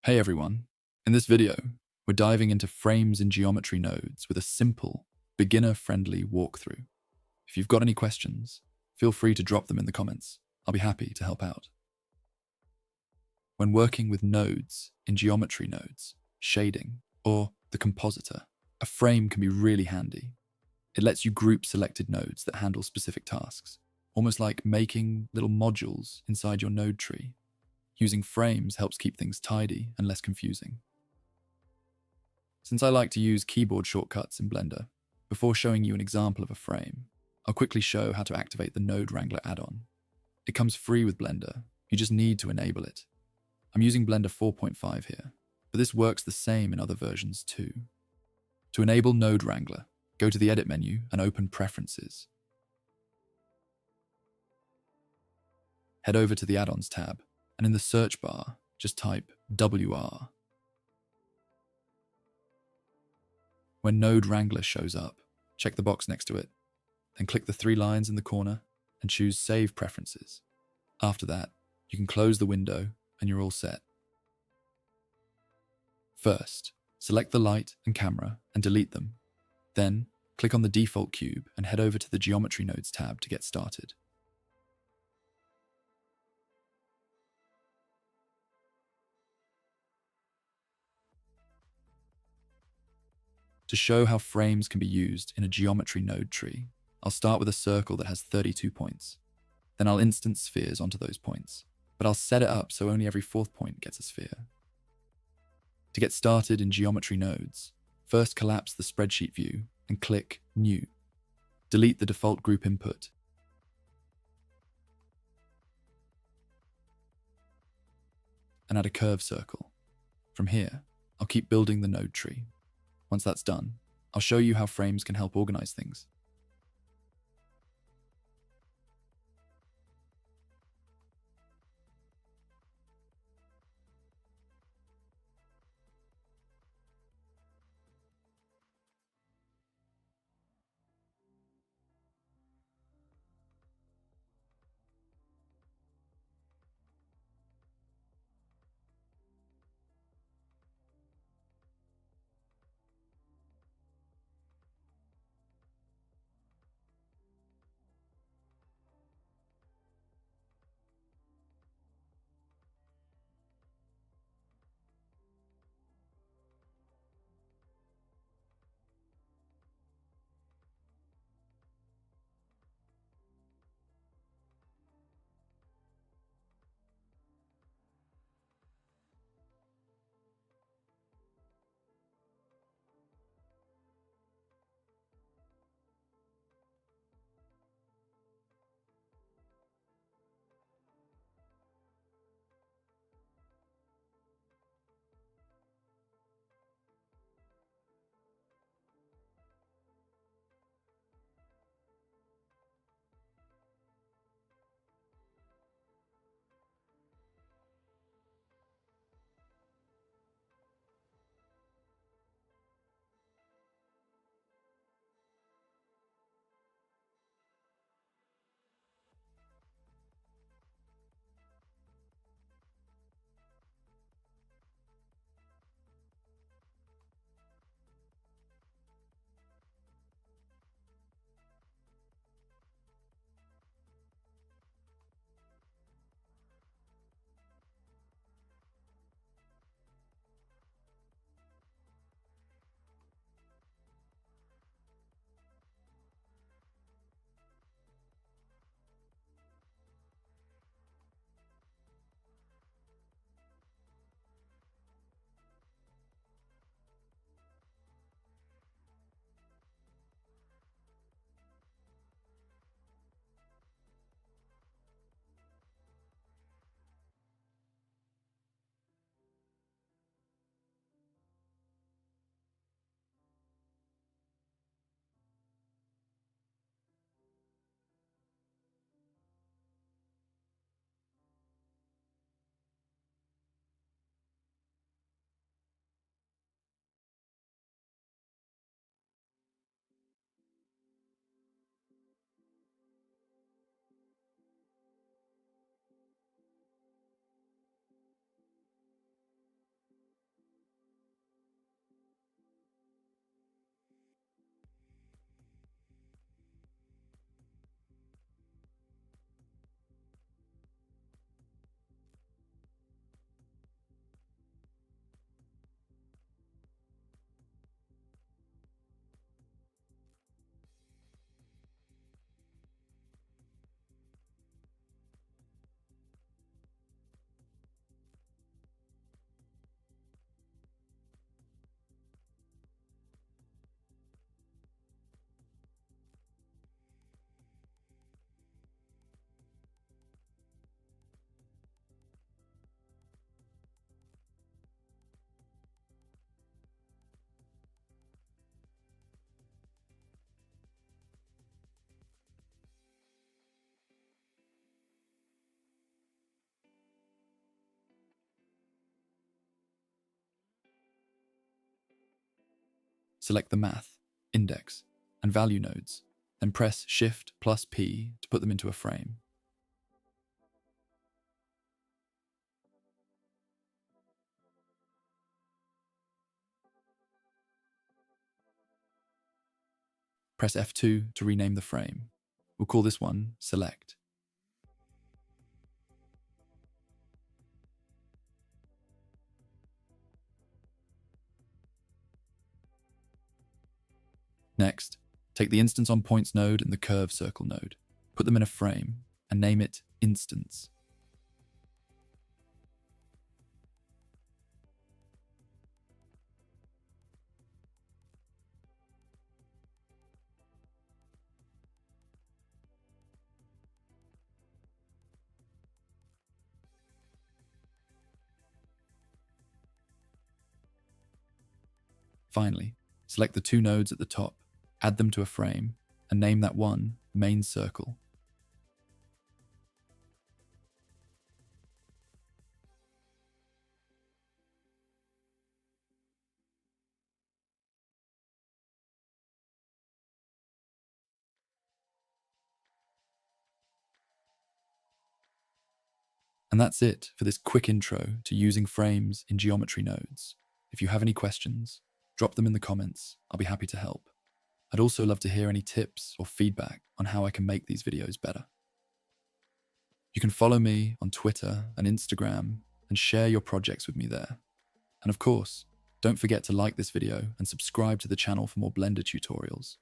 Hey everyone, in this video, we're diving into frames in geometry nodes with a simple, beginner-friendly walkthrough. If you've got any questions, feel free to drop them in the comments. I'll be happy to help out. When working with nodes in geometry nodes, shading, or the compositor, a frame can be really handy. It lets you group selected nodes that handle specific tasks, almost like making little modules inside your node tree. Using frames helps keep things tidy and less confusing. Since I like to use keyboard shortcuts in Blender, before showing you an example of a frame, I'll quickly show how to activate the Node Wrangler add-on. It comes free with Blender, you just need to enable it. I'm using Blender 4.5 here, but this works the same in other versions too. To enable Node Wrangler, go to the Edit menu and open Preferences. Head over to the Add-ons tab, and in the search bar, just type WR. When Node Wrangler shows up, check the box next to it, then click the three lines in the corner and choose Save Preferences. After that, you can close the window and you're all set. First, select the light and camera and delete them. Then, click on the default cube and head over to the Geometry Nodes tab to get started. To show how frames can be used in a geometry node tree, I'll start with a circle that has 32 points. Then I'll instance spheres onto those points, but I'll set it up so only every fourth point gets a sphere. To get started in geometry nodes, first collapse the spreadsheet view and click New. Delete the default group input. And add a curve circle. From here, I'll keep building the node tree. Once that's done, I'll show you how frames can help organize things. select the math, index, and value nodes, then press Shift plus P to put them into a frame. Press F2 to rename the frame. We'll call this one Select. Next, take the Instance on Points node and the Curve Circle node, put them in a frame, and name it Instance. Finally, select the two nodes at the top, add them to a frame, and name that one Main Circle. And that's it for this quick intro to using frames in geometry nodes. If you have any questions, drop them in the comments. I'll be happy to help. I'd also love to hear any tips or feedback on how I can make these videos better. You can follow me on Twitter and Instagram and share your projects with me there. And of course, don't forget to like this video and subscribe to the channel for more Blender tutorials.